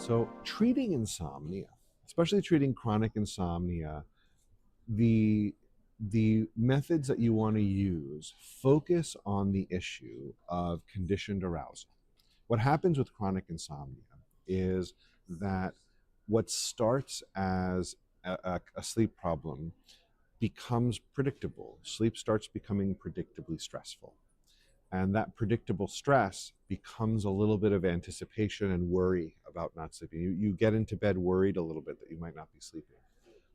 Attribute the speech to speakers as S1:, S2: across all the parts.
S1: So treating insomnia, especially treating chronic insomnia, the the methods that you want to use focus on the issue of conditioned arousal. What happens with chronic insomnia is that what starts as a sleep problem becomes predictable. Sleep starts becoming predictably stressful. And that predictable stress becomes a little bit of anticipation and worry about not sleeping. You get into bed worried a little bit that you might not be sleeping.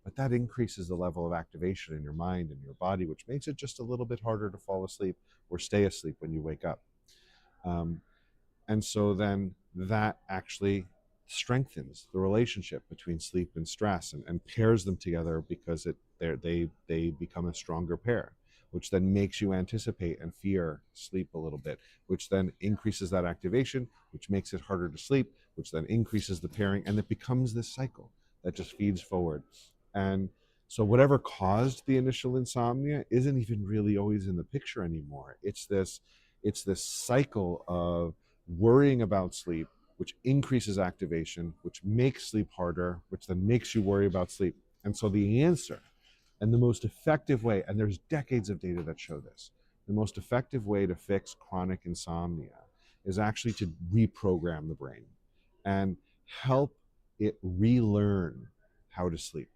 S1: But that increases the level of activation in your mind and your body, which makes it just a little bit harder to fall asleep or stay asleep when you wake up. Um, and so then that actually strengthens the relationship between sleep and stress and pairs them together because they become a stronger pair, which then makes you anticipate and fear sleep a little bit, which then increases that activation, which makes it harder to sleep, which then increases the pairing, and it becomes this cycle that just feeds forward. And so whatever caused the initial insomnia isn't even really always in the picture anymore. It's this cycle of worrying about sleep, which increases activation, which makes sleep harder, which then makes you worry about sleep. And so the answer and the most effective way, and there's decades of data that show this, the most effective way to fix chronic insomnia is actually to reprogram the brain and help it relearn how to sleep.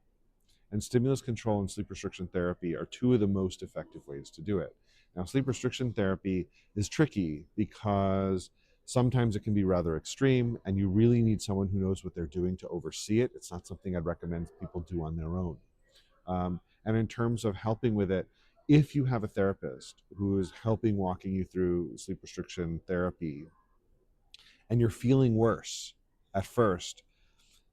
S1: And stimulus control and sleep restriction therapy are two of the most effective ways to do it. Now, sleep restriction therapy is tricky because sometimes it can be rather extreme, and you really need someone who knows what they're doing to oversee it. It's not something I'd recommend people do on their own. And in terms of helping with it, if you have a therapist who is helping walking you through sleep restriction therapy and you're feeling worse at first,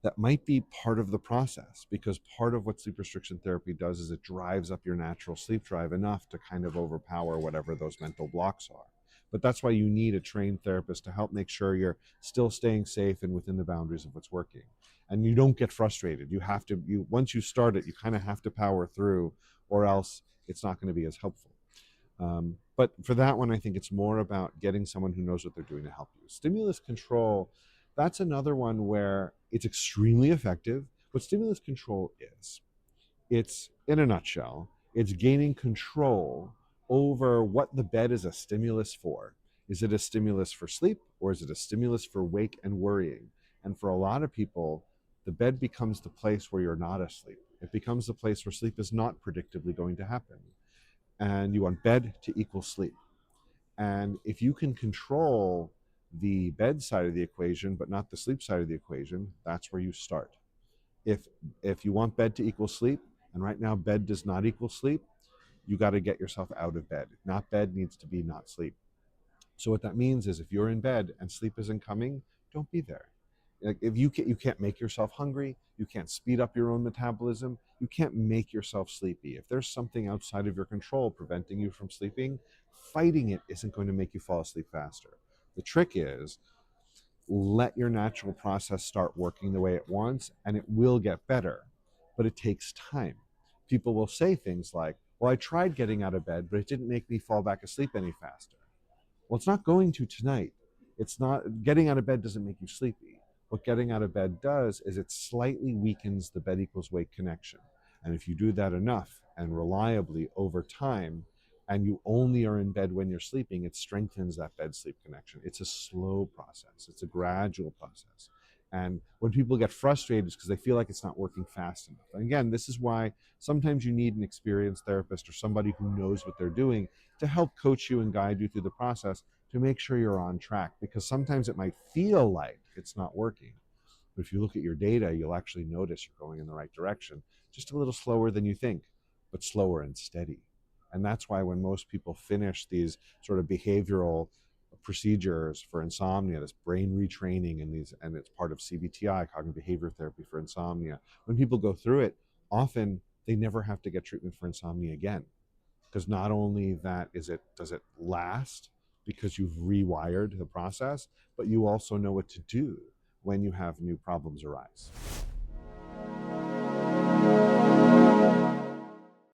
S1: that might be part of the process, because part of what sleep restriction therapy does is it drives up your natural sleep drive enough to kind of overpower whatever those mental blocks are. But that's why you need a trained therapist to help make sure you're still staying safe and within the boundaries of what's working. And you don't get frustrated. Once you start it, you kind of have to power through, or else it's not going to be as helpful. But for that one, I think it's more about getting someone who knows what they're doing to help you. Stimulus control, that's another one where it's extremely effective. What stimulus control is, it's, in a nutshell, it's gaining control over what the bed is a stimulus for. Is it a stimulus for sleep, or is it a stimulus for wake and worrying? And for a lot of people, the bed becomes the place where you're not asleep. It becomes the place where sleep is not predictably going to happen. And you want bed to equal sleep. And if you can control the bed side of the equation, but not the sleep side of the equation, that's where you start. If you want bed to equal sleep, and right now bed does not equal sleep, you got to get yourself out of bed. Not bed needs to be not sleep. So what that means is if you're in bed and sleep isn't coming, don't be there. Like, if you can't make yourself hungry, you can't speed up your own metabolism, you can't make yourself sleepy. If there's something outside of your control preventing you from sleeping, fighting it isn't going to make you fall asleep faster. The trick is, let your natural process start working the way it wants, and it will get better. But it takes time. People will say things like, well, I tried getting out of bed, but it didn't make me fall back asleep any faster. Well, it's not going to tonight. It's not, getting out of bed doesn't make you sleepy. What getting out of bed does is it slightly weakens the bed equals wake connection. And if you do that enough and reliably over time, and you only are in bed when you're sleeping, it strengthens that bed sleep connection. It's a slow process. It's a gradual process. And when people get frustrated, it's because they feel like it's not working fast enough. And again, this is why sometimes you need an experienced therapist or somebody who knows what they're doing to help coach you and guide you through the process to make sure you're on track, because sometimes it might feel like it's not working. But if you look at your data, you'll actually notice you're going in the right direction, just a little slower than you think, but slower and steady. And that's why when most people finish these sort of behavioral procedures for insomnia, this brain retraining and it's part of CBT-I, cognitive behavior therapy for insomnia, when people go through it, often they never have to get treatment for insomnia again. Because not only that does it last because you've rewired the process, but you also know what to do when you have new problems arise.